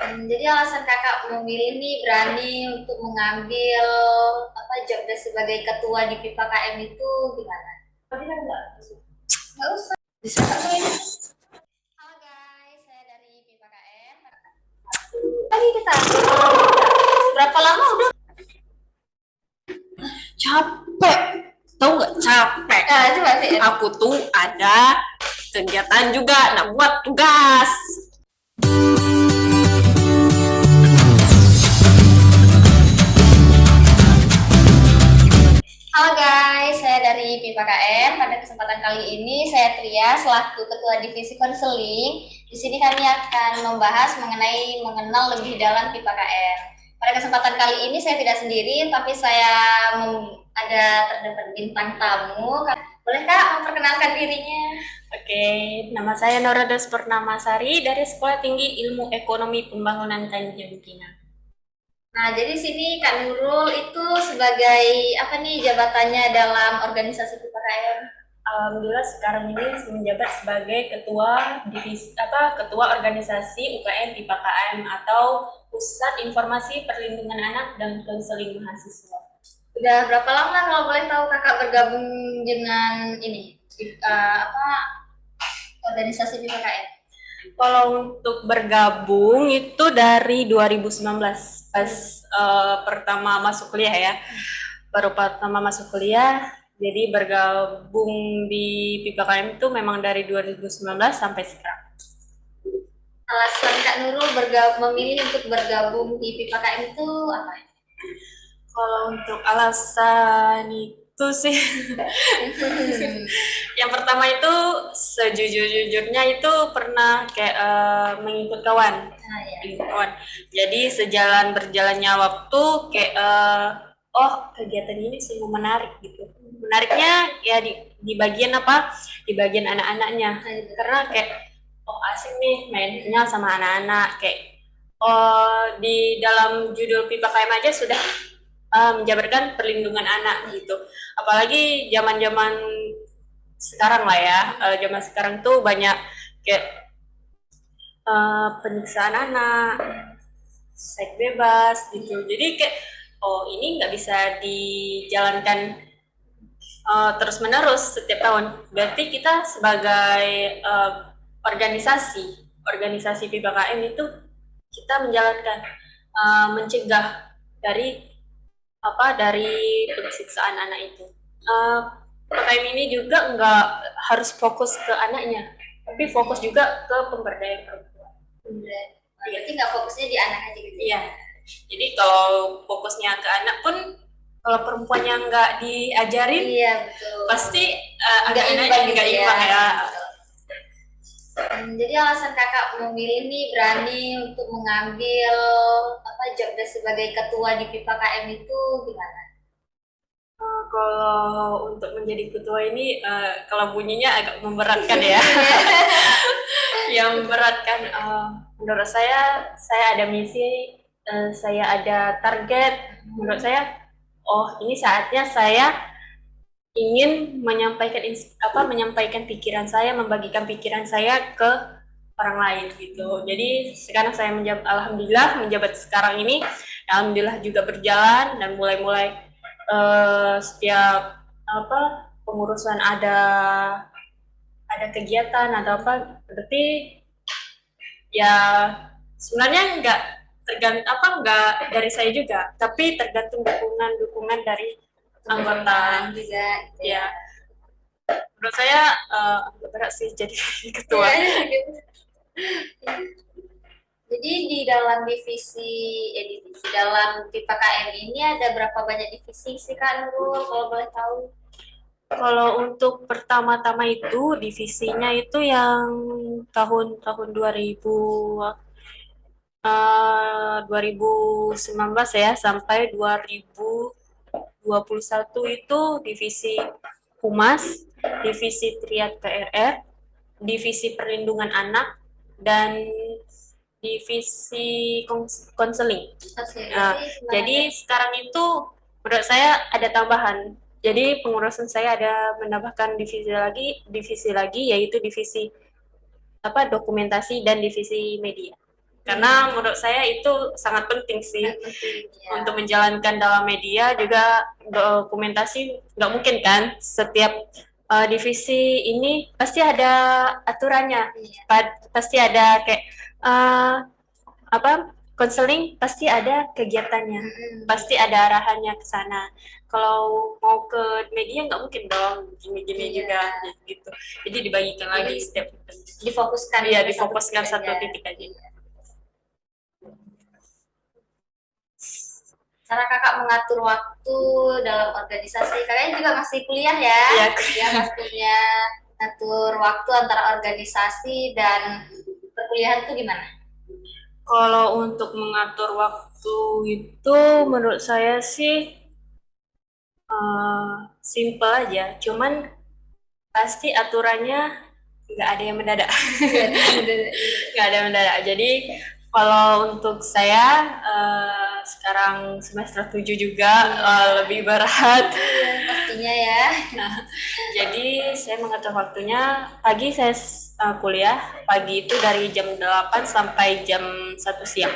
Jadi alasan kakak memilih nih berani untuk mengambil job desk sebagai ketua di PIPA KM itu gimana? Tadi kan nggak usah. Bisa kan ini? Halo guys, saya dari PIPA KM. Tadi kita berapa lama udah? Capek, tahu nggak capek? Coba sih. Aku tuh ada kegiatan juga nak buat tugas. Halo guys, saya dari PIPA KM. Pada kesempatan kali ini saya Tria selaku Ketua Divisi Konseling. Di sini kami akan membahas mengenal lebih dalam PIPA KM. Pada kesempatan kali ini saya tidak sendiri, tapi saya ada terdapat bintang tamu. Boleh Kak memperkenalkan dirinya? Oke, nama saya Noradas Purnamasari dari Sekolah Tinggi Ilmu Ekonomi Pembangunan Tanjung Pinang. Nah, jadi sini Kak Nurul itu sebagai apa nih jabatannya dalam organisasi PIPA KM? Alhamdulillah sekarang ini menjabat sebagai ketua ketua organisasi UKM PIPA KM atau Pusat Informasi Perlindungan Anak dan Konseling Mahasiswa. Udah berapa lama kalau boleh tahu kakak bergabung dengan ini organisasi PIPA KM? Kalau untuk bergabung itu dari 2019 pas pertama masuk kuliah ya. Baru pertama masuk kuliah, jadi bergabung di PIPA KM itu memang dari 2019 sampai sekarang. Alasan Kak Nurul memilih untuk bergabung di PIPA KM itu apa? Kalau untuk alasan itu sih yang pertama itu sejujur-jujurnya itu pernah kayak mengikut kawan. Kawan. Jadi berjalannya waktu kayak oh kegiatan ini sungguh menarik gitu. Menariknya ya di bagian apa? Di bagian anak-anaknya. Karena kayak oh asik nih mainnya sama anak-anak kayak oh di dalam judul PIPA KM aja sudah menjabarkan perlindungan anak gitu. Apalagi zaman-zaman sekarang lah ya, zaman sekarang tuh banyak kayak penyiksaan anak, seks bebas gitu. Jadi kayak oh ini nggak bisa dijalankan terus-menerus setiap tahun. Berarti kita sebagai organisasi PIPA KM itu kita menjalankan mencegah dari penyiksaan anak itu. PKM ini juga nggak harus fokus ke anaknya, tapi fokus juga ke pemberdayaan perempuan. Berarti nggak fokusnya di anak aja gitu? Iya. Jadi kalau fokusnya ke anak pun, kalau perempuannya nggak diajarin, iya, betul. pasti anak-anaknya nggak imbang ya. Jadi alasan kakak memilih nih berani untuk mengambil job desk sebagai ketua di PIPA KM itu gimana? Kalau untuk menjadi ketua ini, kalau bunyinya agak memberatkan ya. Yang memberatkan, menurut saya ada misi, saya ada target. Menurut saya, oh ini saatnya saya ingin menyampaikan pikiran saya, membagikan pikiran saya ke orang lain gitu. Jadi sekarang saya alhamdulillah menjabat sekarang ini, alhamdulillah juga berjalan dan mulai setiap pengurusan ada kegiatan atau apa, berarti ya sebenarnya nggak dari saya juga, tapi tergantung dukungan dari anggota juga ya. Menurut saya berat sih jadi ketua. Jadi di dalam divisi dalam PIPA KM ini ada berapa banyak divisi sih Kak Nurul kalau boleh tahu? Kalau untuk pertama-tama itu divisinya itu yang tahun 2019 ya sampai 2021 itu divisi Humas, divisi Triad PRR, divisi Perlindungan Anak, dan divisi konseling. Nah, jadi sekarang itu menurut saya ada tambahan. Jadi pengurusan saya ada menambahkan divisi lagi yaitu divisi dokumentasi dan divisi media. Karena menurut saya itu sangat penting sih Ya. untuk menjalankan dalam media juga. Dokumentasi nggak mungkin kan setiap divisi ini pasti ada aturannya, pasti ada kayak apa konseling, pasti ada kegiatannya, pasti ada arahannya ke sana. Kalau mau ke media nggak mungkin dong gini-gini juga gitu. Jadi dibagikan lagi setiap Difokuskan. Ya, difokuskan satu titik aja. Cara kakak mengatur waktu dalam organisasi, kalian juga masih kuliah ya? Iya, ya pastinya ngatur waktu antara organisasi dan perkuliahan itu gimana? Kalau untuk mengatur waktu itu menurut saya sih simple aja, cuman pasti aturannya nggak ada yang mendadak. Nggak ada yang mendadak. Jadi kalau untuk saya sekarang semester 7 juga lebih berat. Pastinya ya. Jadi saya mengatur waktunya, pagi saya kuliah, pagi itu dari jam 8 sampai jam 1 siang.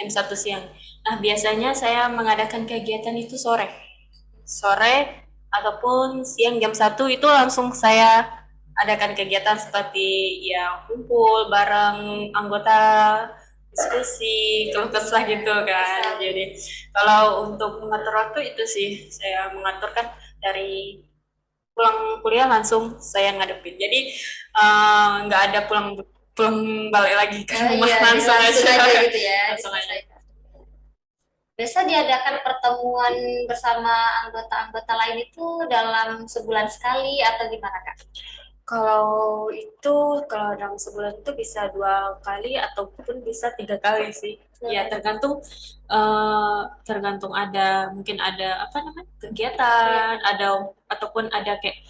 Jam 1 siang. Nah, biasanya saya mengadakan kegiatan itu sore. Sore ataupun siang jam 1 itu langsung saya adakan kegiatan seperti ya kumpul bareng anggota, diskusi, keluh kesah gitu kan. Jadi kalau untuk mengatur waktu itu sih saya mengaturkan dari pulang kuliah langsung saya ngadepin. Jadi nggak ada pulang pulang balik lagi ke rumah, langsung aja gitu ya. langsung aja. Biasa diadakan pertemuan bersama anggota-anggota lain itu dalam sebulan sekali atau gimana Kak? Kalau dalam sebulan itu bisa 2 kali ataupun bisa 3 kali sih. Ya tergantung ada, mungkin ada apa namanya kegiatan, ada ataupun ada kayak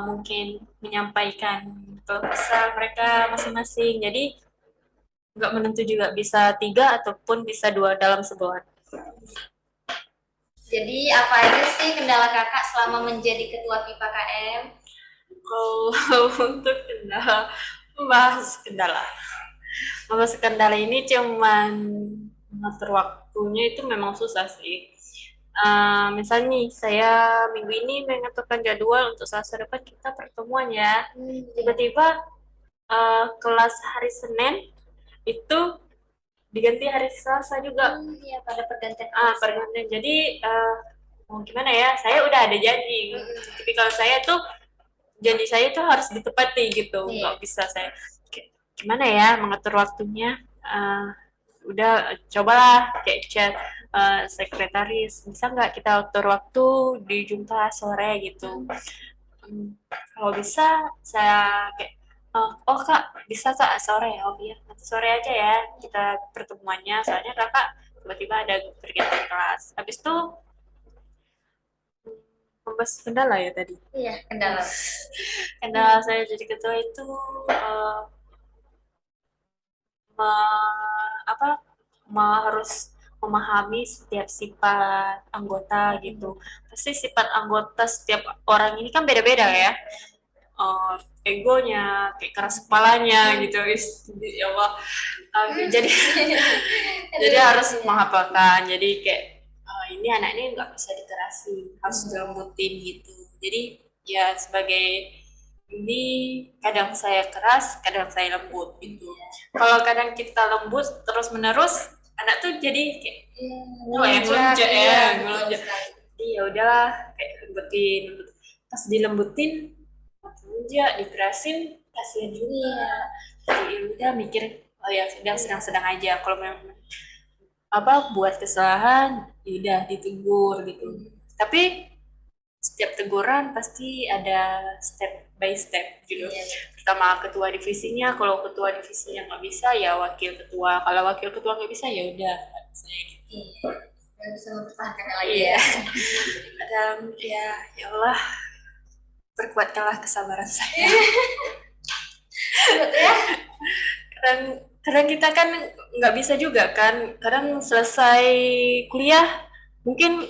mungkin menyampaikan keluh kesah mereka masing-masing. Jadi nggak menentu juga, bisa 3 ataupun bisa 2 dalam sebulan. Jadi apa aja sih kendala kakak selama menjadi ketua PIPA KM? Kalau untuk membahas kendala ini cuman mengatur waktunya itu memang susah sih. Misalnya nih, saya minggu ini menentukan jadwal untuk Selasa depan kita pertemuan ya. Tiba-tiba kelas hari Senin itu diganti hari Selasa juga. Iya, pada pergantian. Pergantian. Jadi mau gimana ya? Saya udah ada janji. Tapi kalau saya tuh janji saya tuh harus ditepati gitu. Nggak bisa saya gimana ya mengatur waktunya. Udah cobalah kayak chat sekretaris, bisa nggak kita atur waktu di Jumpa sore gitu. Kalau bisa saya kayak oh kak bisa kak sore, oh iya nanti sore aja ya kita pertemuannya, soalnya kakak tiba-tiba ada kegiatan kelas. Habis itu membahas kendala ya tadi. Iya, kendala. Kendala saya jadi ketua itu harus memahami setiap sifat anggota gitu. Pasti sifat anggota setiap orang ini kan beda-beda ya. Egonya, kayak keras kepalanya gitu, ya Allah. Jadi jadi harus menghafalkan. Jadi kayak ini anak ini nggak bisa dikerasin, harus dilembutin gitu. Jadi ya sebagai ini kadang saya keras, kadang saya lembut gitu. Kalau kadang kita lembut terus menerus, anak tuh jadi kayak ngelunjak ya, ngelunjak. Jadi ya udahlah kayak lembutin. Pas dilembutin, ngelunjak, dikerasin, kasihan juga. Jadi ya udah mikir, oh ya sudah sedang-sedang aja. Kalau memang buat kesalahan, ya udah ditegur gitu. Tapi setiap teguran pasti ada step by step gitu. Pertama ketua divisinya, kalau ketua divisinya nggak bisa ya wakil ketua, kalau wakil ketua nggak bisa ya udah gitu. Nggak bisa mempertahankan lagi ya. Dan ya Allah, perkuatkanlah kesabaran saya. Ya. Kadang kita kan nggak bisa juga kan, kadang selesai kuliah mungkin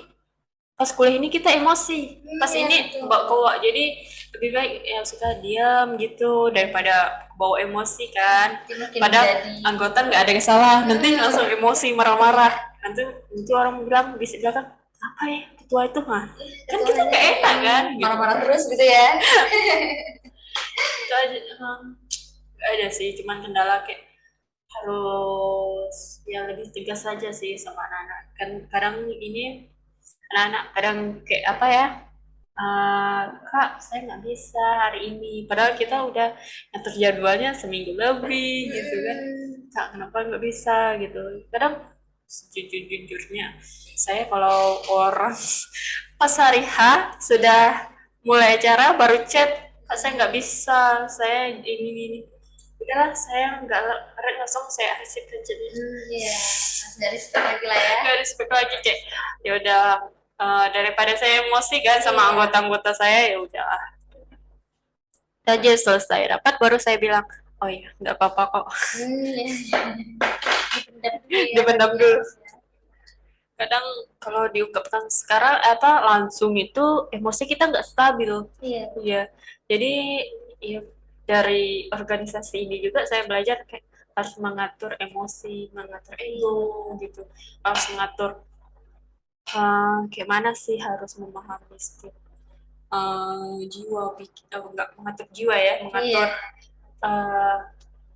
pas kuliah ini kita emosi, pas ini bawa jadi lebih baik yang suka diam gitu daripada bawa emosi kan. Mungkin Padahal jadi anggota nggak ada yang salah, nanti langsung emosi marah-marah. Nanti orang bilang bisa bilang apa ya ketua itu mah kan kita ketuanya nggak enak kan gitu. marah-marah terus gitu ya. Itu aja nggak ada sih, cuman kendala kayak harus yang lebih tegas saja sih sama anak-anak kan. Kadang ini anak-anak kadang kayak apa ya, kak saya nggak bisa hari ini padahal kita udah ngatur jadwalnya seminggu lebih gitu kan. Kak kenapa nggak bisa gitu. Kadang sejujur-jujurnya saya kalau orang pas hari H sudah mulai acara baru chat, kak saya nggak bisa, saya ini udahlah saya nggak langsung saya arsipkan jadi Iya, nggak respect lagi lah ya. nggak respect lagi kayak ya udah, daripada saya emosi kan sama anggota-anggota saya, ya udahlah aja selesai rapat baru saya bilang oh iya nggak apa-apa kok. Dipendam dulu. Kadang kalau diungkapkan sekarang apa langsung itu emosi kita nggak stabil. Iya, jadi ya, dari organisasi ini juga saya belajar kayak harus mengatur emosi, mengatur ego gitu, harus mengatur kayak mana sih harus memahami setiap jiwa, enggak mengatur jiwa ya, mengatur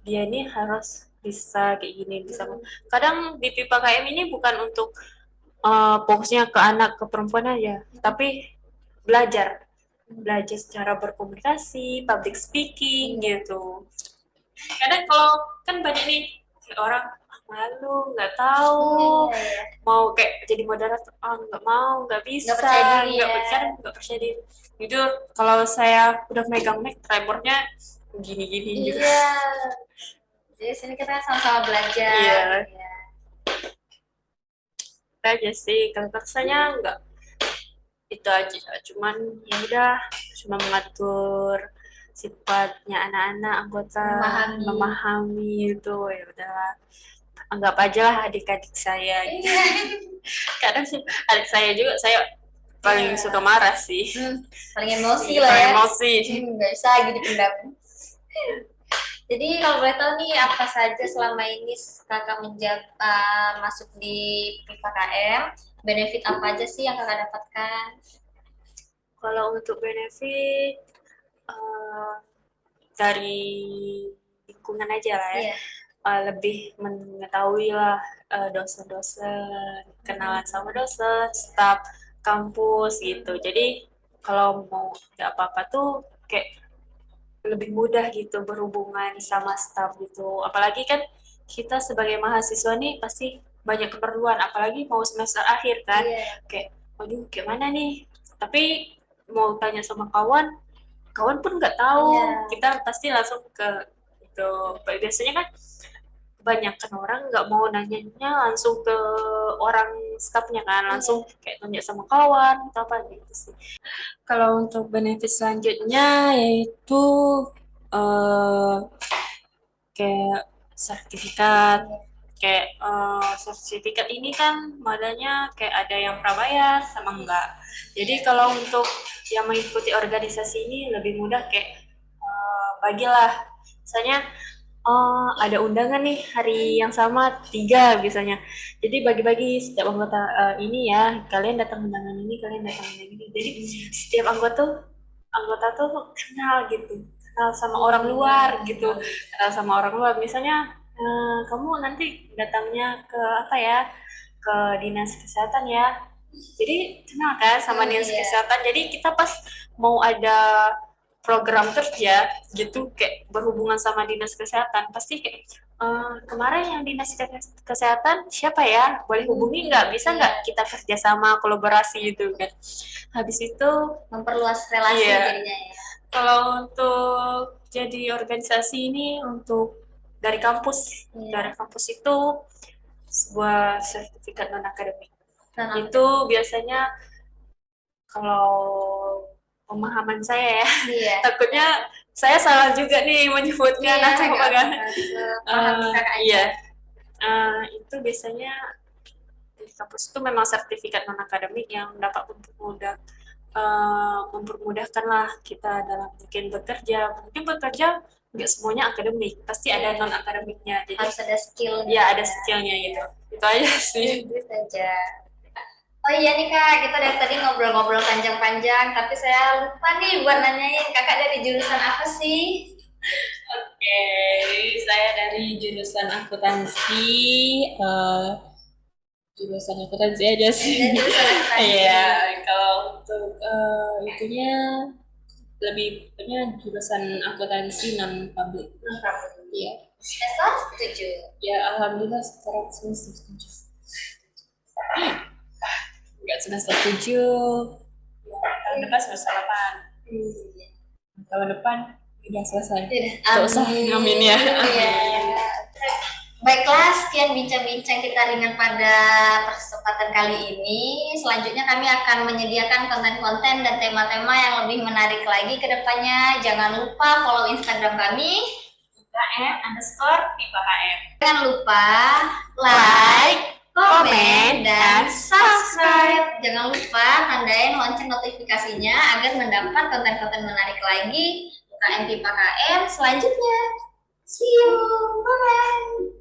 dia ini harus bisa kayak gini, bisa. Kadang di pipa KM ini bukan untuk fokusnya ke anak, ke perempuan aja, tapi belajar belajar secara berkomunikasi, public speaking gitu. Kadang kalau kan banyak nih orang malu, nggak tahu, mau kayak jadi moderator, nggak mau, nggak bisa, nggak percaya diri. Jujur, kalau saya udah megang mic, tremornya gini-gini gitu. Iya. Jadi sini kita sama-sama belajar. Iya. Itu aja sih, kalau rasanya nggak itu aja, cuman ya udah cuma mengatur sifatnya anak-anak anggota, memahami itu, ya udahlah anggap aja lah adik-adik saya. Kadang sih adik saya juga saya paling suka marah sih, paling emosi lah ya, emosi nggak bisa gitu dipendam. Jadi kalau boleh tahu nih apa saja selama ini kakak masuk di PIPA KM, benefit apa aja sih yang kakak dapatkan? Kalau untuk benefit dari lingkungan aja lah ya, lebih mengetahui lah dosen-dosen, kenalan sama dosen, staf kampus gitu. Jadi kalau mau ada apa-apa tuh kayak lebih mudah gitu berhubungan sama staf gitu. Apalagi kan kita sebagai mahasiswa nih pasti banyak keperluan, apalagi mau semester akhir kan. Kayak, waduh, gimana nih? Tapi mau tanya sama kawan, kawan pun nggak tahu. Kita pasti langsung ke itu. Biasanya kan kebanyakan orang nggak mau nanyanya langsung ke orang stafnya kan, langsung kayak tanya sama kawan atau apa gitu sih. Kalau untuk benefit selanjutnya yaitu kayak sertifikat. Kayak sertifikat ini kan modalnya kayak ada yang prabayar sama enggak. Jadi kalau untuk yang mengikuti organisasi ini lebih mudah kayak bagilah. Misalnya ada undangan nih hari yang sama 3 biasanya. Jadi bagi-bagi setiap anggota, ini ya, kalian datang undangan ini, kalian datang undangan ini. Jadi setiap anggota tuh kenal gitu, kenal sama orang luar gitu, kenal sama orang luar. Misalnya kamu nanti datangnya ke apa ya, ke dinas kesehatan ya. Jadi kenal kan sama dinas kesehatan. Jadi kita pas mau ada program kerja gitu kayak berhubungan sama dinas kesehatan pasti kayak kemarin yang dinas kesehatan siapa ya, boleh hubungi nggak, bisa nggak kita kerjasama kolaborasi gitu kan. Habis itu memperluas relasi jadinya ya. Kalau untuk jadi organisasi ini untuk dari kampus, dari kampus itu sebuah sertifikat non akademik. Itu biasanya kalau pemahaman saya ya, takutnya saya salah juga nih menyebutnya nanti itu biasanya di kampus itu memang sertifikat non akademik yang dapat mempermudah mempermudahkan lah kita dalam mungkin bekerja. Mungkin bekerja nggak semuanya akademik, pasti ada non akademiknya. Jadi Harus ada skill. ya ada skillnya gitu. Itu aja sih. Itu saja. Oh iya nih Kak, kita dari tadi ngobrol-ngobrol panjang-panjang, tapi saya lupa nih buat nanyain Kakak dari jurusan apa sih? Oke, saya dari jurusan akuntansi. eh, Jurusan akuntansi aja sih. Dari jurusan akuntansi. Iya, kalau untuk itunya lebih tepatnya jurusan akuntansi non publik. Iya. Semester 7. Ya, alhamdulillah sekarang semester 7. Enggak semester 7. Ya, tahun depan semester 8. Tahun depan udah selesai. Tidak usah, amin ya. Iya. Baiklah, sekian bincang-bincang kita ringan pada kesempatan kali ini. Selanjutnya kami akan menyediakan konten-konten dan tema-tema yang lebih menarik lagi ke depannya. Jangan lupa follow Instagram kami, @_PIPAKM. jangan lupa like, komen, dan subscribe. Jangan lupa tandain lonceng notifikasinya agar mendapat konten-konten menarik lagi UKM PIPA KM selanjutnya. See you, bye-bye.